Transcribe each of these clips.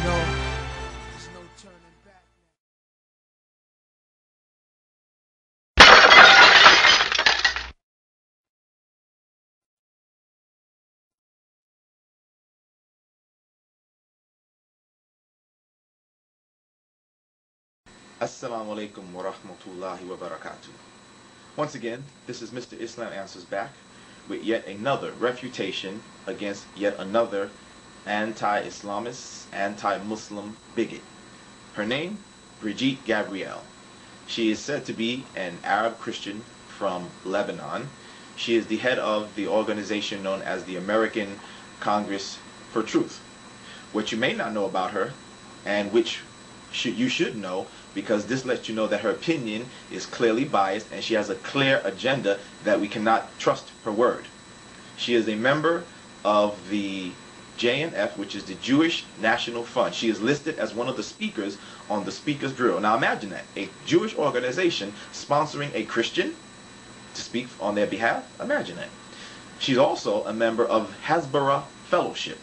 There's no turning back. Assalamu alaikum wa rahmatullahi wa barakatuh. Once again, this is Mr. Islam Answers back with yet another refutation against yet another anti-Islamist, anti-Muslim bigot. Her name, Brigitte Gabriel. She is said to be an Arab Christian from Lebanon. She is the head of the organization known as the American Congress for Truth. What you may not know about her, and which you should know, because this lets you know that her opinion is clearly biased and she has a clear agenda that we cannot trust her word. She is a member of the JNF, which is the Jewish National Fund. She is listed as one of the speakers on the Speaker's Bureau. Now imagine that, a Jewish organization sponsoring a Christian to speak on their behalf. Imagine that. She's also a member of Hasbara Fellowship,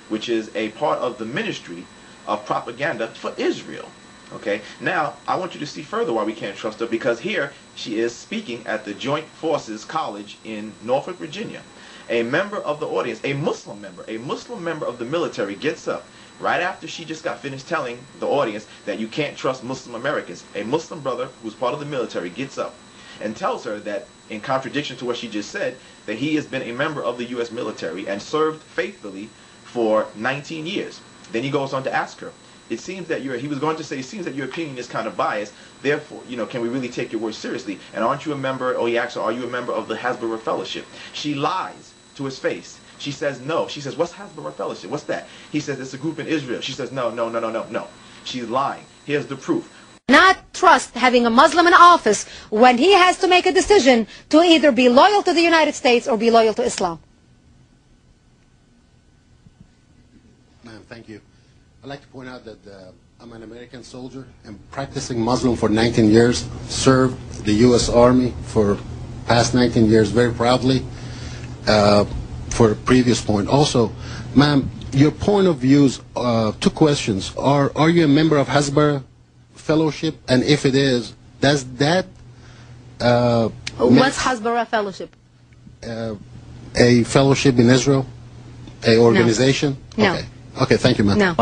which is a part of the Ministry of Propaganda for Israel. Okay, now I want you to see further why we can't trust her, because here she is speaking at the Joint Forces College in Norfolk, Virginia. A member of the audience, a Muslim member of the military gets up right after she just got finished telling the audience that you can't trust Muslim Americans. A Muslim brother who's part of the military gets up and tells her that, in contradiction to what she just said, that he has been a member of the U.S. military and served faithfully for 19 years. Then he goes on to ask her, it seems that he was going to say, it seems that your opinion is kind of biased, therefore, can we really take your word seriously? And aren't you a member, or he asks her, are you a member of the Hasbara Fellowship? She lies to his face. She says no. She says, what's Hasbara Fellowship? What's that? He says, it's a group in Israel. She says, no. She's lying. Here's the proof. Not trust having a Muslim in office when he has to make a decision to either be loyal to the United States or be loyal to Islam. Ma'am, thank you. I'd like to point out that I'm an American soldier and practicing Muslim for 19 years, served the U.S. Army for past 19 years very proudly. For a previous point. Also, ma'am, your point of views, two questions. Are you a member of Hasbara Fellowship? And if it is, does that... What's Hasbara Fellowship? A fellowship in Israel? A organization? No. Okay. Okay, thank you, ma'am. No.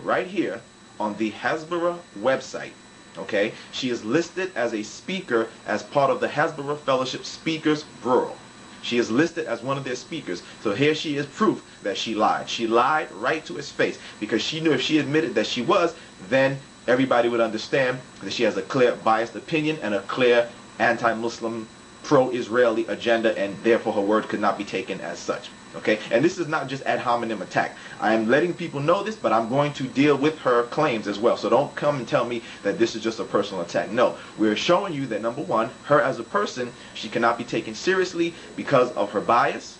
Right here on the Hasbara website, okay, she is listed as a speaker as part of the Hasbara Fellowship Speakers Bureau. She is listed as one of their speakers. So here she is, proof that she lied. She lied right to his face, because she knew if she admitted that she was, then everybody would understand that she has a clear biased opinion and a clear anti-Muslim, pro-Israeli agenda, and therefore her word could not be taken as such. Okay, and this is not just ad hominem attack. I am letting people know this, but I'm going to deal with her claims as well. So don't come and tell me that this is just a personal attack. No, we're showing you that, number one, her as a person, she cannot be taken seriously because of her bias.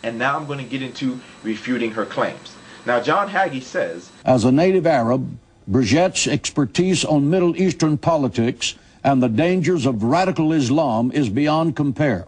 And now I'm going to get into refuting her claims. Now, John Hagee says, as a native Arab, Brigitte's expertise on Middle Eastern politics and the dangers of radical Islam is beyond compare.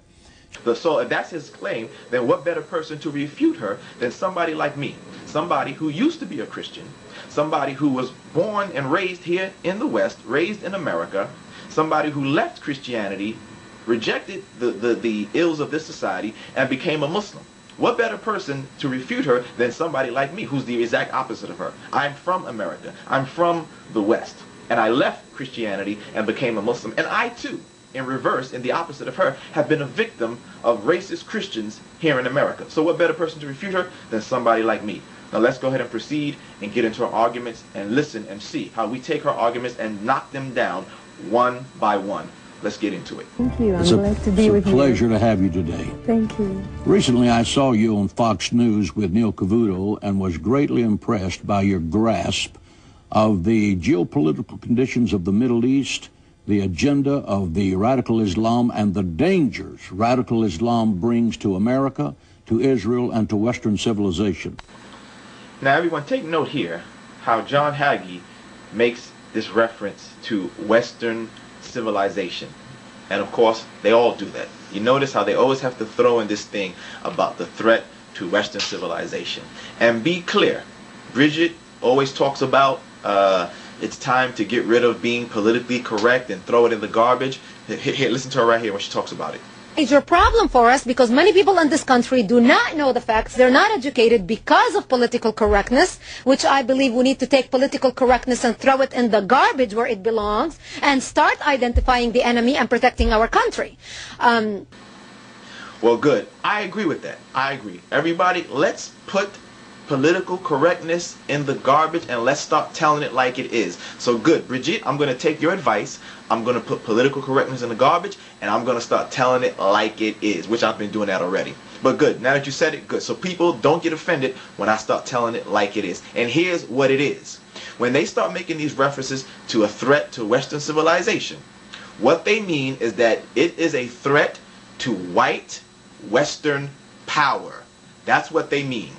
So if that's his claim, then what better person to refute her than somebody like me? Somebody who used to be a Christian, somebody who was born and raised here in the West, raised in America, somebody who left Christianity, rejected the ills of this society, and became a Muslim. What better person to refute her than somebody like me, who's the exact opposite of her? I'm from America. I'm from the West. And I left Christianity and became a Muslim. And I, too, in reverse, in the opposite of her, have been a victim of racist Christians here in America. So what better person to refute her than somebody like me? Now let's go ahead and proceed and get into her arguments and listen and see how we take her arguments and knock them down one by one. Let's get into it. Thank you. I'm glad to be with you. It's a pleasure to have you today. Thank you. Recently, I saw you on Fox News with Neil Cavuto and was greatly impressed by your grasp of the geopolitical conditions of the Middle East, the agenda of the radical Islam, and the dangers radical Islam brings to America, to Israel, and to Western civilization. Now, everyone, take note here how John Hagee makes this reference to Western civilization. And of course, they all do that. You notice how they always have to throw in this thing about the threat to Western civilization. And be clear, Brigitte always talks about it's time to get rid of being politically correct and throw it in the garbage. Here, listen to her right here when she talks about it. Major problem for us because many people in this country do not know the facts. They're not educated because of political correctness, which I believe we need to take political correctness and throw it in the garbage where it belongs and start identifying the enemy and protecting our country. Well, good. I agree with that. I agree. Everybody, let's put political correctness in the garbage and let's start telling it like it is. So good. Brigitte, I'm going to take your advice. I'm going to put political correctness in the garbage and I'm going to start telling it like it is, which I've been doing that already. But good. Now that you said it, good. So people don't get offended when I start telling it like it is. And here's what it is. When they start making these references to a threat to Western civilization, what they mean is that it is a threat to white Western power. That's what they mean.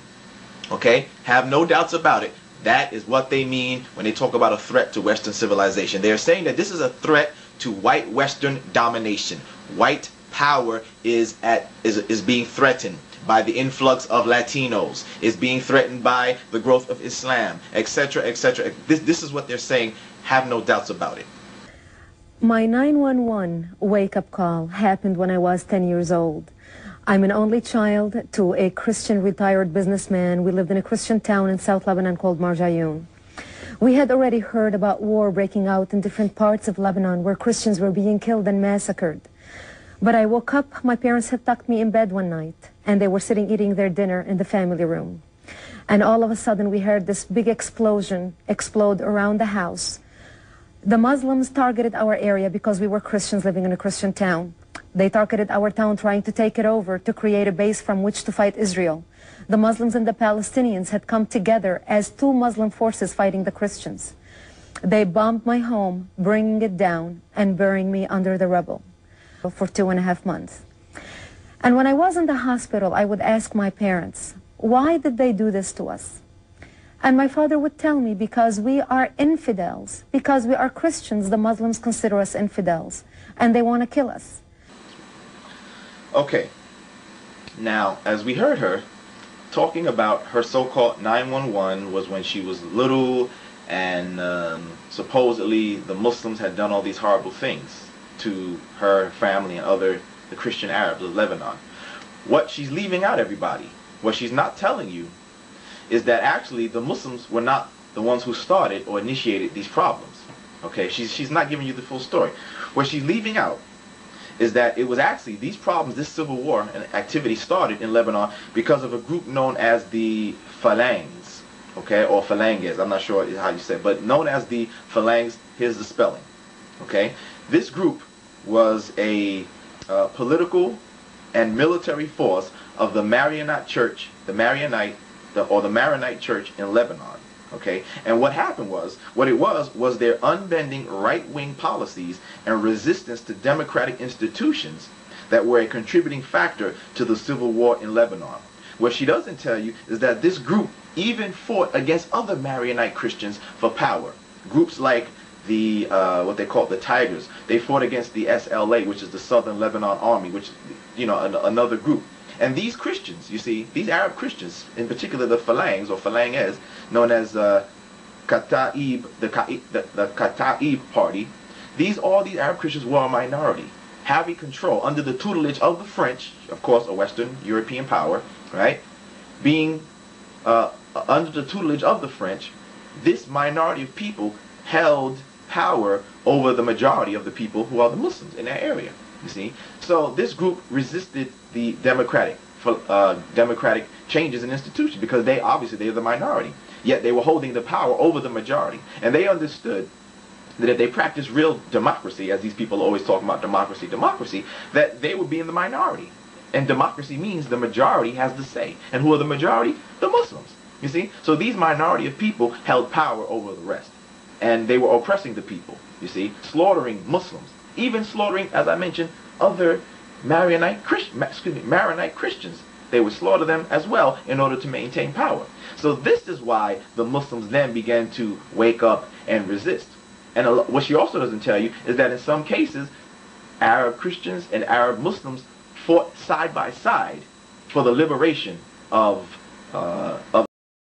Okay? Have no doubts about it. That is what they mean when they talk about a threat to Western civilization. They're saying that this is a threat to white Western domination. White power is being threatened by the influx of Latinos, is being threatened by the growth of Islam, etc., etc. This is what they're saying. Have no doubts about it. My 911 wake-up call happened when I was 10 years old. I'm an only child to a Christian retired businessman. We lived in a Christian town in South Lebanon called Marjayoun. We had already heard about war breaking out in different parts of Lebanon where Christians were being killed and massacred. But I woke up, my parents had tucked me in bed one night, and they were sitting eating their dinner in the family room. And all of a sudden we heard this big explosion explode around the house. The Muslims targeted our area because we were Christians living in a Christian town. They targeted our town trying to take it over to create a base from which to fight Israel. The Muslims and the Palestinians had come together as two Muslim forces fighting the Christians. They bombed my home, bringing it down and burying me under the rubble for 2.5 months. And when I was in the hospital, I would ask my parents, why did they do this to us? And my father would tell me, because we are infidels. Because we are Christians, the Muslims consider us infidels, and they want to kill us. Okay. Now, as we heard her talking about her so-called 911 was when she was little, and supposedly the Muslims had done all these horrible things to her family and the Christian Arabs of Lebanon. What she's leaving out, everybody, what she's not telling you, is that actually the Muslims were not the ones who started or initiated these problems. Okay, she's not giving you the full story. What she's leaving out is that it was actually these problems, this civil war and activity started in Lebanon because of a group known as the Phalanges, okay, or Phalanges, I'm not sure how you say it, but known as the Phalanges. Here's the spelling, okay. This group was a political and military force of the Maronite Church, the Maronite Church in Lebanon, okay. And what happened was, what it was their unbending right-wing policies and resistance to democratic institutions that were a contributing factor to the civil war in Lebanon. What she doesn't tell you is that this group even fought against other Maronite Christians for power. Groups like the what they call the Tigers. They fought against the SLA, which is the Southern Lebanon Army, which, you know, another group. And these Christians, you see, these Arab Christians, in particular the Phalanges or Phalanges, known as Kataib, the Kataib party, all these Arab Christians were a minority, having control under the tutelage of the French, of course, a Western European power, right? Being under the tutelage of the French, this minority of people held power over the majority of the people who are the Muslims in that area. You see, so this group resisted the democratic changes in institutions because they're the minority. Yet they were holding the power over the majority, and they understood that if they practiced real democracy, as these people always talk about democracy, that they would be in the minority. And democracy means the majority has the say. And who are the majority? The Muslims. You see, so these minority of people held power over the rest, and they were oppressing the people. You see, slaughtering Muslims. Even slaughtering, as I mentioned, other Maronite Christians. They would slaughter them as well in order to maintain power. So this is why the Muslims then began to wake up and resist. And what she also doesn't tell you is that in some cases, Arab Christians and Arab Muslims fought side by side for the liberation of